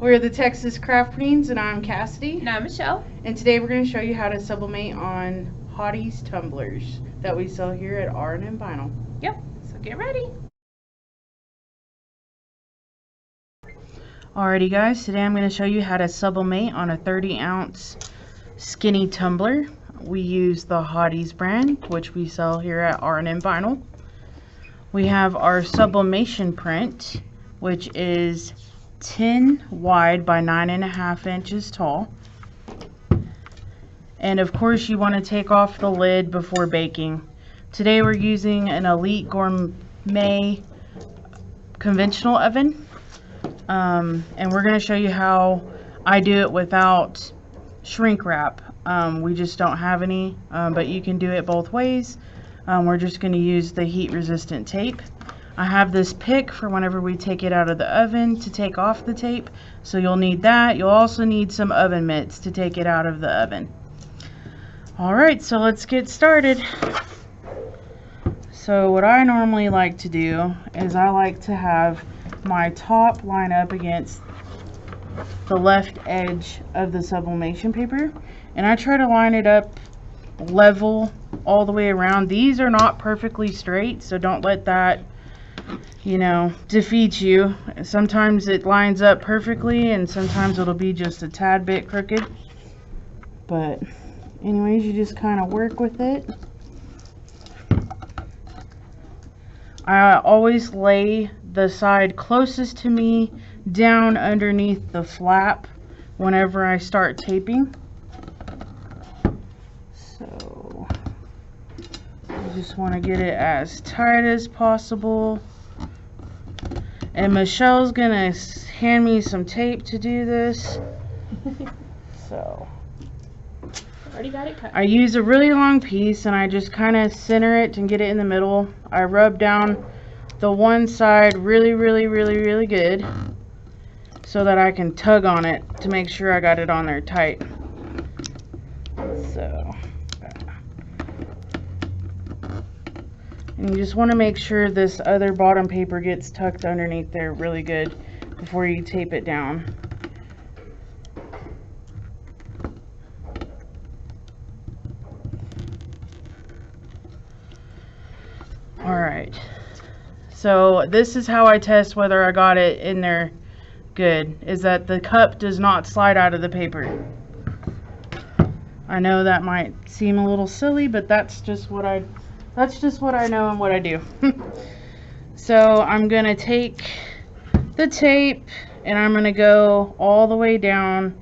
We're the Texas Craft Queens, and I'm Cassidy. And I'm Michelle. And today we're going to show you how to sublimate on Hotteez tumblers that we sell here at R&M Vinyl. Yep, so get ready. Alrighty guys, today I'm going to show you how to sublimate on a 30-ounce skinny tumbler. We use the Hotteez brand, which we sell here at R&M Vinyl. We have our sublimation print, which is 10 wide by 9.5 inches tall. And of course you want to take off the lid before baking. Today we're using an Elite Gourmet conventional oven. And we're going to show you how I do it without shrink wrap. We just don't have any, but you can do it both ways. We're just going to use the heat resistant tape. I have this pick for whenever we take it out of the oven to take off the tape, so you'll need that. You'll also need some oven mitts to take it out of the oven. Alright, so let's get started. So what I normally like to do is I like to have my top line up against the left edge of the sublimation paper, and I try to line it up level all the way around. These are not perfectly straight, so don't let that, you know, defeat you. Sometimes it lines up perfectly and sometimes it'll be just a tad bit crooked, but anyways, you just kind of work with it. I always lay the side closest to me down underneath the flap whenever I start taping. So you just want to get it as tight as possible. And Michelle's gonna hand me some tape to do this. So Already got it cut. I use a really long piece and I just kind of center it and get it in the middle. I rub down the one side really good so that I can tug on it to make sure I got it on there tight. So, and you just want to make sure this other bottom paper gets tucked underneath there really good before you tape it down. Alright, so this is how I test whether I got it in there good, is that the cup does not slide out of the paper. I know that might seem a little silly, but that's just what I know and what I do. So I'm gonna take the tape and I'm gonna go all the way down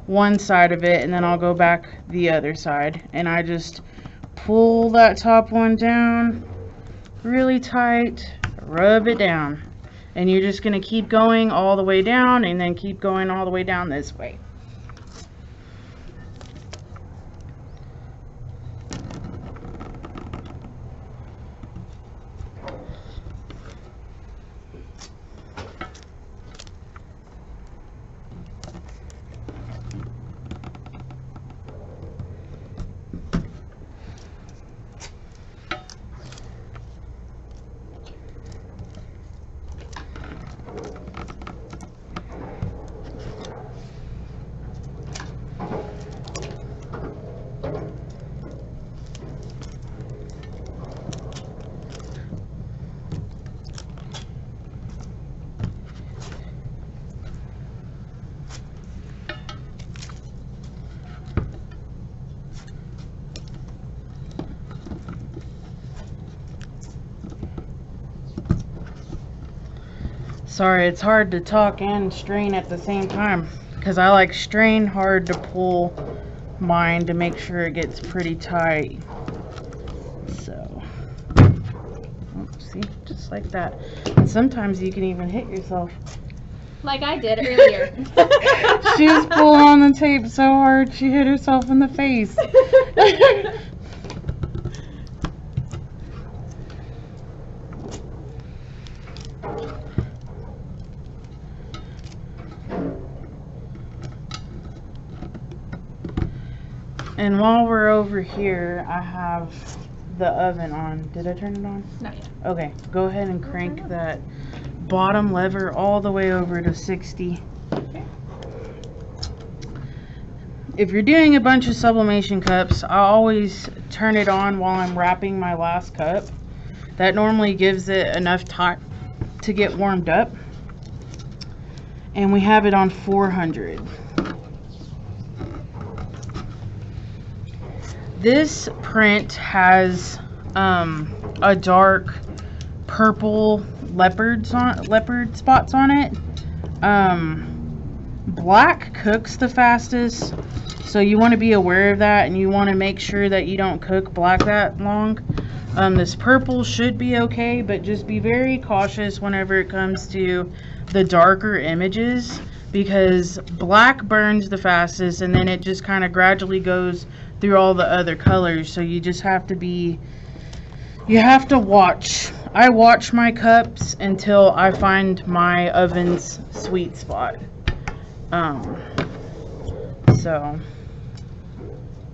one side of it, and then I'll go back the other side, and I just pull that top one down really tight, rub it down, and you're just going to keep going all the way down and then keep going all the way down this way. Sorry, it's hard to talk and strain at the same time because I like strain hard to pull mine to make sure it gets pretty tight. So, see, just like that. And sometimes you can even hit yourself. Like I did earlier. She was pulling on the tape so hard she hit herself in the face. And while we're over here, I have the oven on. Did I turn it on? Not yet. Okay, go ahead and crank that bottom lever all the way over to 60. Okay. If you're doing a bunch of sublimation cups, I always turn it on while I'm wrapping my last cup. That normally gives it enough time to get warmed up. And we have it on 400. This print has a dark purple leopard spots on it. Black cooks the fastest, so you want to be aware of that, and you want to make sure that you don't cook black that long. This purple should be okay, but just be very cautious whenever it comes to the darker images, because black burns the fastest and then it just kind of gradually goes through all the other colors. So you just have to be, you have to watch. I watch my cups until I find my oven's sweet spot. So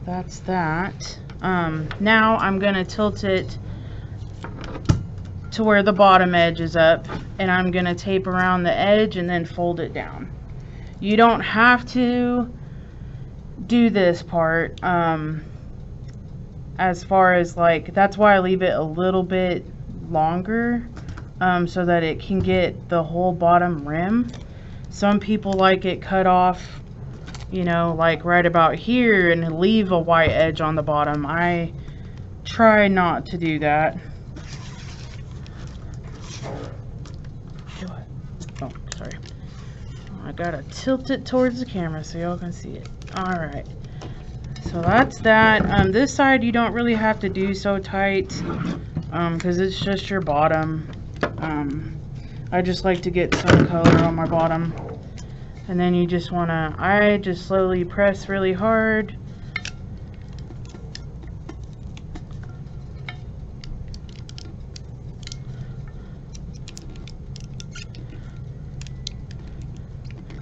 that's that. Now I'm gonna tilt it to where the bottom edge is up, and I'm gonna tape around the edge and then fold it down. You don't have to do this part, as far as like, that's why I leave it a little bit longer, so that it can get the whole bottom rim. Some people like it cut off, you know, like right about here and leave a white edge on the bottom. I try not to do that. Oh, sorry. I gotta tilt it towards the camera so y'all can see it. Alright. So that's that. This side you don't really have to do so tight, because it's just your bottom. I just like to get some color on my bottom. And then you just wanna, I just slowly press really hard.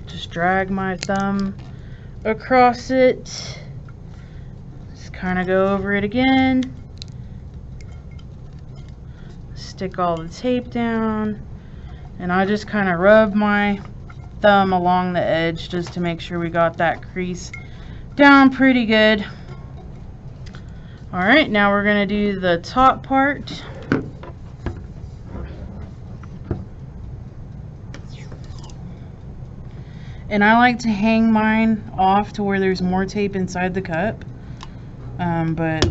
Just drag my thumb across it. Just kind of go over it again. Stick all the tape down. And I just kind of rub my thumb along the edge just to make sure we got that crease down pretty good. Alright, now we're going to do the top part. And I like to hang mine off to where there's more tape inside the cup, but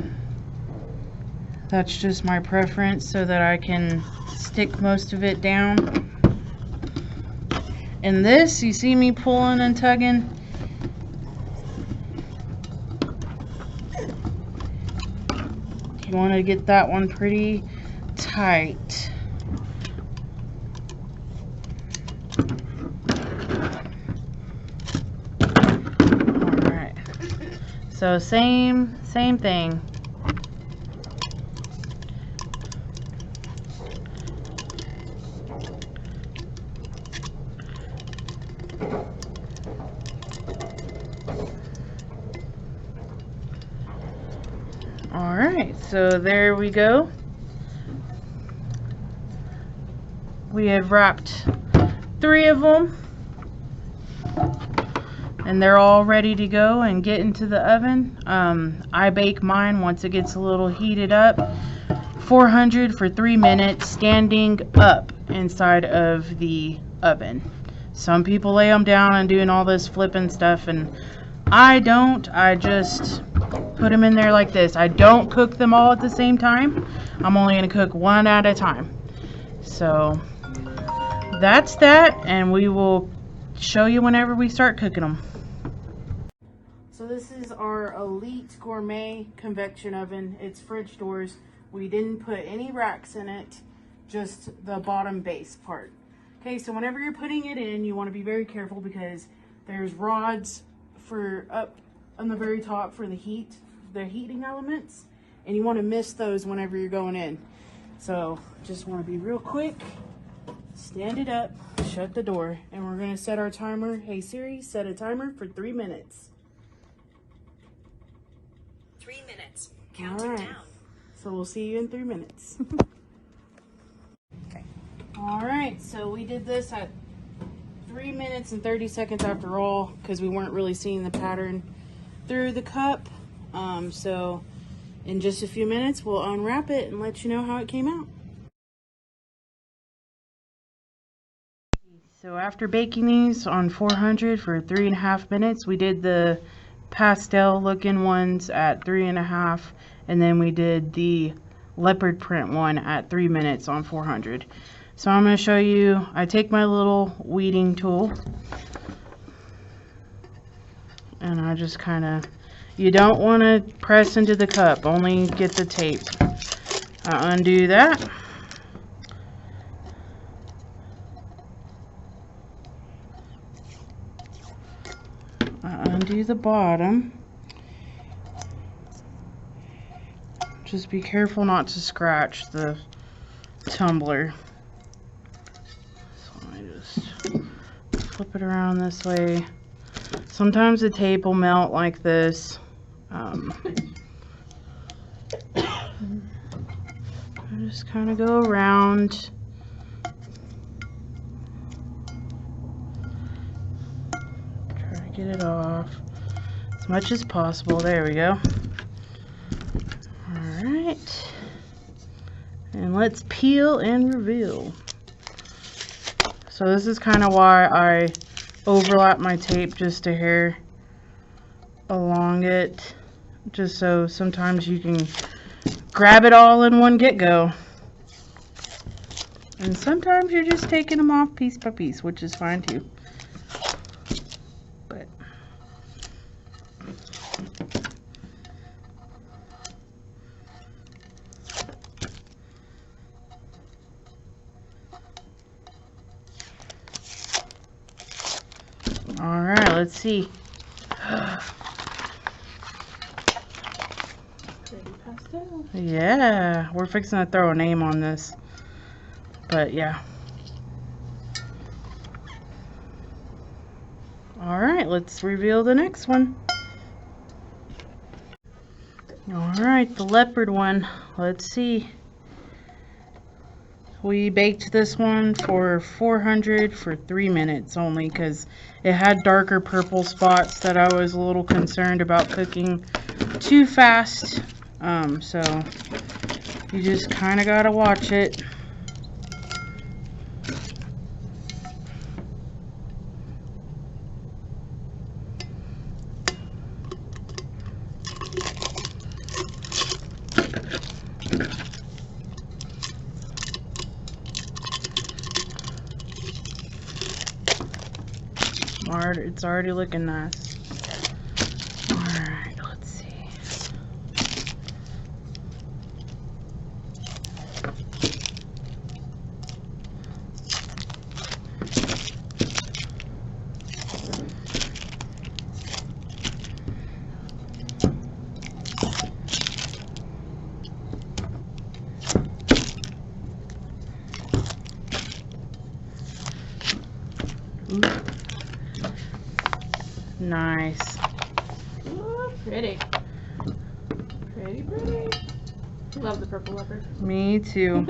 that's just my preference so that I can stick most of it down. And this, you see me pulling and tugging? You want to get that one pretty tight. Alright. So same thing. Alright, so there we go. We have wrapped 3 of them, and they're all ready to go and get into the oven. I bake mine once it gets a little heated up, 400 for 3 minutes, standing up inside of the oven. Some people lay them down and doing all this flipping stuff, and I don't. I just put them in there like this. I don't cook them all at the same time. I'm only going to cook one at a time. So that's that, and we will show you whenever we start cooking them. So this is our Elite Gourmet convection oven. It's French doors. We didn't put any racks in it, just the bottom base part. Okay, so whenever you're putting it in, you want to be very careful because there's rods for up on the very top for the heating elements, and you want to miss those whenever you're going in. So just want to be real quick, stand it up, shut the door, and we're going to set our timer. Hey Siri, set a timer for 3 minutes. 3 minutes. Counting down. So we'll see you in 3 minutes. Okay. All right, so we did this at 3 minutes and 30 seconds after all, because we weren't really seeing the pattern through the cup. So in just a few minutes, we'll unwrap it and let you know how it came out. So after baking these on 400 for 3.5 minutes, we did the pastel looking ones at 3.5, and then we did the leopard print one at 3 minutes on 400. So I'm going to show you, I take my little weeding tool and I just kind of, you don't want to press into the cup, only get the tape. I undo that. I undo the bottom. Just be careful not to scratch the tumbler. So I just flip it around this way. Sometimes the tape will melt like this. I just kind of go around. Try to get it off as much as possible. There we go. Alright. And let's peel and reveal. So this is kind of why I overlap my tape just a hair along it, just so sometimes you can grab it all in one get-go, and sometimes you're just taking them off piece by piece, which is fine too. But all right, let's see. Yeah, we're fixing to throw a name on this, but yeah. All right, let's reveal the next one. All right, the leopard one. Let's see. We baked this one for 400 for 3 minutes only, because it had darker purple spots that I was a little concerned about cooking too fast. So you just kind of gotta watch it. It's already looking nice. Alright, let's see. Ooh. Nice. Ooh, pretty. Pretty, pretty. Love the purple leopard. Me too.